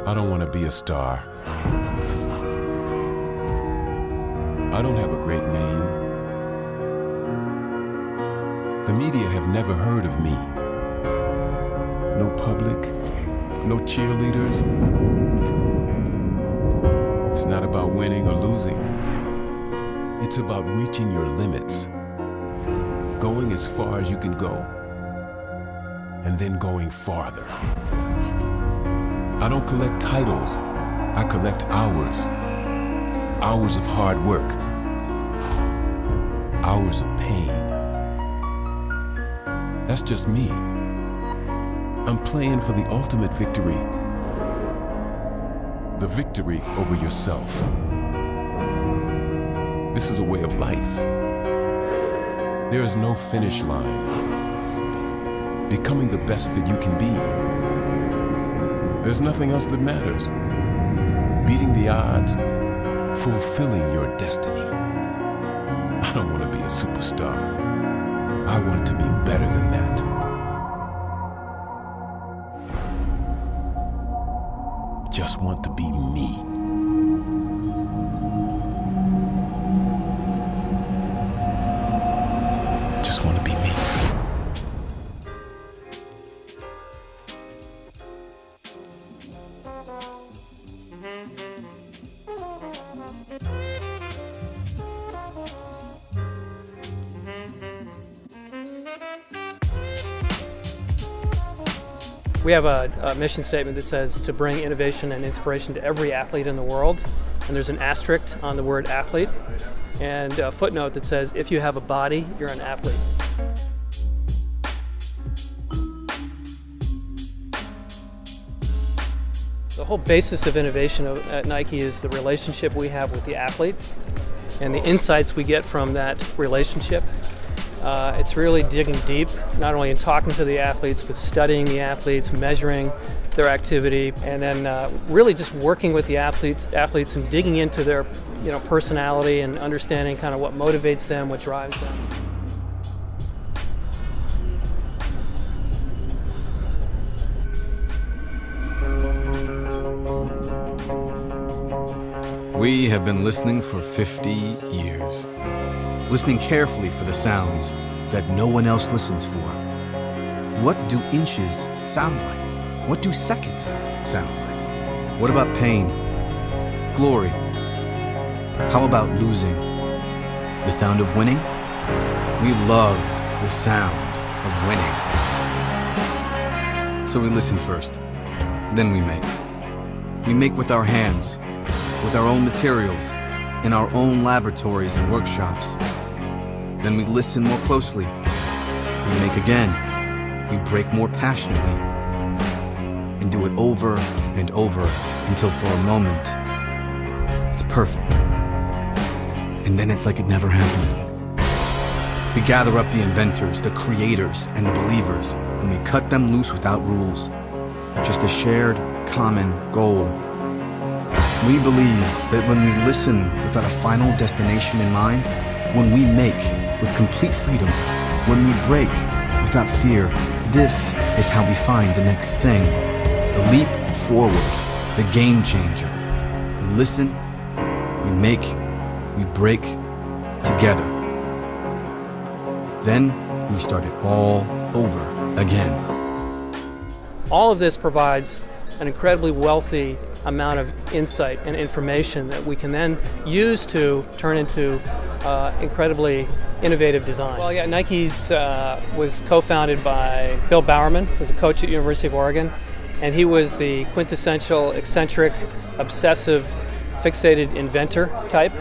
I don't want to be a star. I don't have a great name. The media have never heard of me. No public, no cheerleaders. It's not about winning or losing. It's about reaching your limits, going as far as you can go, and then going farther. I don't collect titles, I collect hours. Hours of hard work, hours of pain. That's just me. I'm playing for the ultimate victory. The victory over yourself. This is a way of life. There is no finish line. Becoming the best that you can be. There's nothing else that matters. Beating the odds, fulfilling your destiny. I don't want to be a superstar. I want to be better than that. Just want to be me. Just want to be me. We have a mission statement that says to bring innovation and inspiration to every athlete in the world. And there's an asterisk on the word athlete and a footnote that says, if you have a body, you're an athlete. The whole basis of innovation at Nike is the relationship we have with the athlete and the insights we get from that relationship. It's really digging deep, not only in talking to the athletes, but studying the athletes, measuring their activity, and then really just working with the athletes and digging into their personality and understanding kind of what motivates them, what drives them. We have been listening for 50 years. Listening carefully for the sounds that no one else listens for. What do inches sound like? What do seconds sound like? What about pain? Glory? How about losing? The sound of winning? We love the sound of winning. So we listen first, then we make. We make with our hands, with our own materials, in our own laboratories and workshops. Then we listen more closely. We make again. We break more passionately. And do it over and over until for a moment, it's perfect. And then it's like it never happened. We gather up the inventors, the creators, and the believers, and we cut them loose without rules. Just a shared, common goal. We believe that when we listen without a final destination in mind, when we make with complete freedom, when we break without fear, this is how we find the next thing, the leap forward, the game changer. We listen, we make, we break together. Then we start it all over again. All of this provides an incredibly wealthy amount of insight and information that we can then use to turn into incredibly innovative design. Well, yeah, Nike's was co-founded by Bill Bowerman, who's a coach at University of Oregon, and he was the quintessential eccentric, obsessive, fixated inventor type.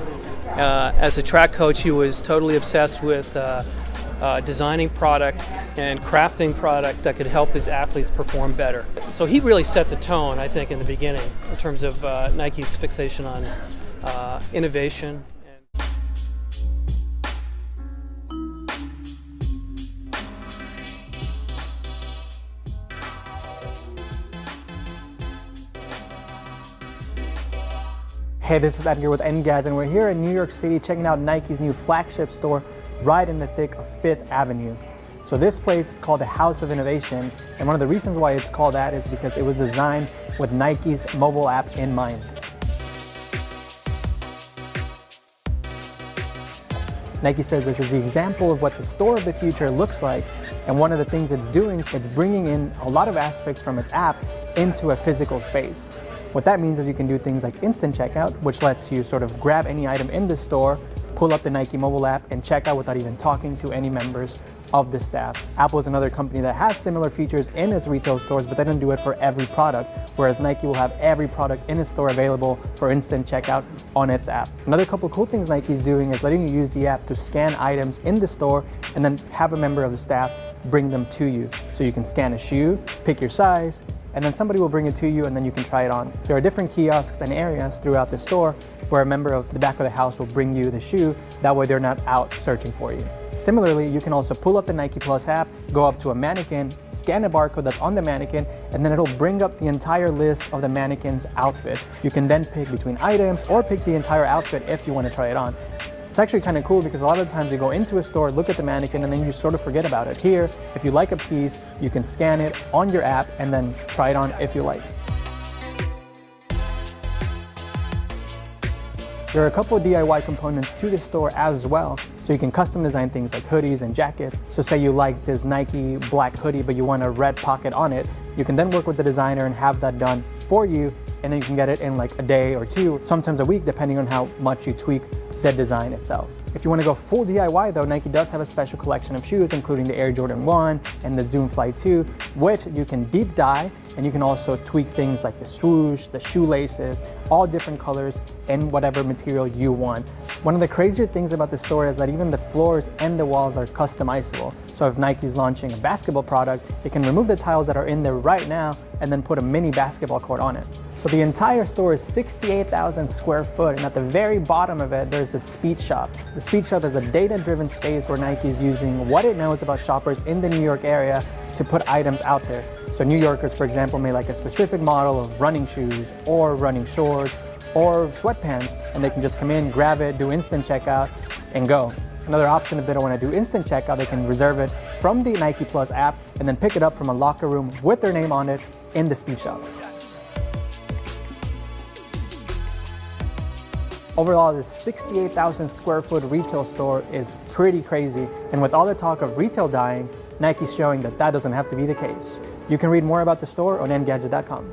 As a track coach, he was totally obsessed with designing product and crafting product that could help his athletes perform better. So he really set the tone, I think, in the beginning in terms of Nike's fixation on innovation. Hey, this is Edgar with NGADS, and we're here in New York City checking out Nike's new flagship store right in the thick of 5th Avenue. So So this place is called the House of Innovation, and one of the reasons why it's called that is because it was designed with Nike's mobile app in mind. Nike says this is the example of what the store of the future looks like, and one of the things it's doing, it's bringing in a lot of aspects from its app into a physical space. What that means is you can do things like instant checkout, which lets you sort of grab any item in the store, pull up the Nike mobile app, and check out without even talking to any members of the staff. Apple is another company that has similar features in its retail stores, but they don't do it for every product, whereas Nike will have every product in its store available for instant checkout on its app. Another couple cool things Nike is doing is letting you use the app to scan items in the store and then have a member of the staff bring them to you. So you can scan a shoe, pick your size, and then somebody will bring it to you and then you can try it on. There are different kiosks and areas throughout the store where a member of the back of the house will bring you the shoe. That way they're not out searching for you. Similarly, you can also pull up the Nike Plus app, go up to a mannequin, scan a barcode that's on the mannequin, and then it'll bring up the entire list of the mannequin's outfit. You can then pick between items or pick the entire outfit if you want to try it on. It's actually kind of cool because a lot of the times you go into a store, look at the mannequin, and then you sort of forget about it. Here, if you like a piece, you can scan it on your app and then try it on if you like. There are a couple of DIY components to the store as well, so you can custom design things like hoodies and jackets. So say you like this Nike black hoodie, but you want a red pocket on it, you can then work with the designer and have that done for you, and then you can get it in like a day or two, sometimes a week, depending on how much you tweak the design itself. If you want to go full DIY though, Nike does have a special collection of shoes, including the Air Jordan 1 and the Zoom Fly 2, which you can deep dye, and you can also tweak things like the swoosh, the shoelaces, all different colors and whatever material you want. One of the crazier things about the store is that even the floors and the walls are customizable. So if Nike's launching a basketball product, they can remove the tiles that are in there right now and then put a mini basketball court on it. So the entire store is 68,000 square foot, and at the very bottom of it, there's the Speed Shop. The Speed Shop is a data-driven space where Nike is using what it knows about shoppers in the New York area to put items out there. So New Yorkers, for example, may like a specific model of running shoes or running shorts or sweatpants, and they can just come in, grab it, do instant checkout, and go. Another option, if they don't want to do instant checkout, they can reserve it from the Nike Plus app and then pick it up from a locker room with their name on it in the Speed Shop. Overall, this 68,000 square foot retail store is pretty crazy, and with all the talk of retail dying, Nike's showing that that doesn't have to be the case. You can read more about the store on Engadget.com.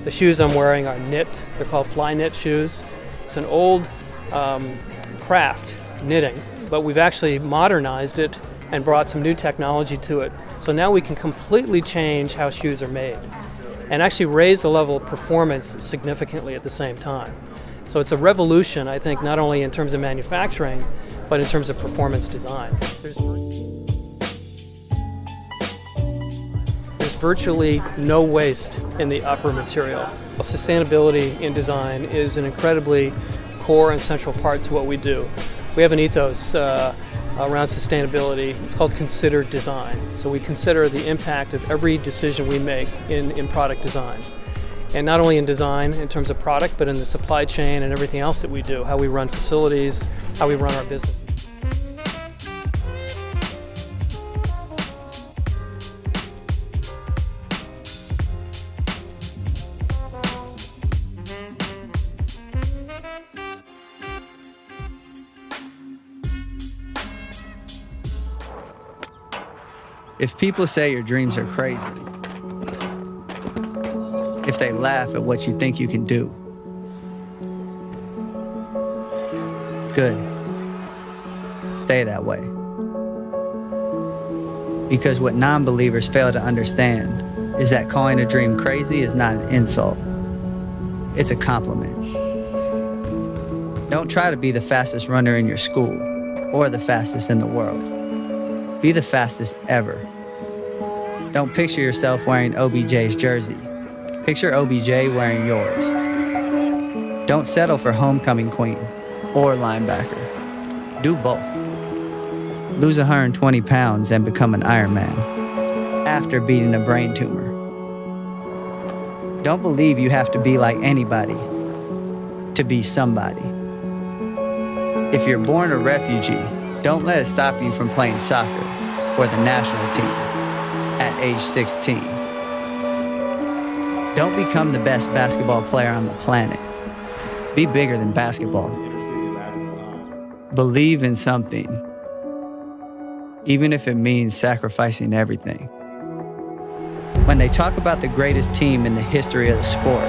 The shoes I'm wearing are knit. They're called fly knit shoes. It's an old craft, knitting, but we've actually modernized it and brought some new technology to it. So now we can completely change how shoes are made and actually raise the level of performance significantly at the same time. So it's a revolution, I think, not only in terms of manufacturing, but in terms of performance design. There's virtually no waste in the upper material. Sustainability in design is an incredibly core and central part to what we do. We have an ethos around sustainability. It's called considered design. So we consider the impact of every decision we make in product design. And not only in design in terms of product, but in the supply chain and everything else that we do, how we run facilities, how we run our business. If people say your dreams are crazy, if they laugh at what you think you can do, good. Stay that way. Because what non-believers fail to understand is that calling a dream crazy is not an insult. It's a compliment. Don't try to be the fastest runner in your school or the fastest in the world. Be the fastest ever. Don't picture yourself wearing OBJ's jersey. Picture OBJ wearing yours. Don't settle for homecoming queen or linebacker. Do both. Lose 120 pounds and become an Ironman after beating a brain tumor. Don't believe you have to be like anybody. to be somebody. If you're born a refugee, don't let it stop you from playing soccer for the national team at age 16. Don't become the best basketball player on the planet. Be bigger than basketball. Believe in something, even if it means sacrificing everything. When they talk about the greatest team in the history of the sport,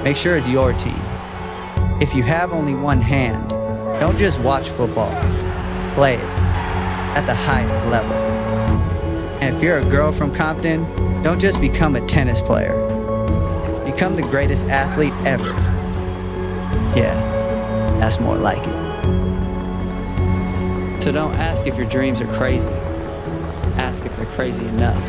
make sure it's your team. If you have only one hand, don't just watch football, play it at the highest level. And if you're a girl from Compton, don't just become a tennis player. Become the greatest athlete ever. Yeah, that's more like it. So don't ask if your dreams are crazy. Ask if they're crazy enough.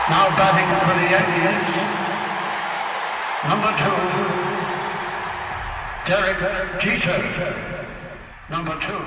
Now batting for the Yankees, number 2, Derek Jeter, number 2.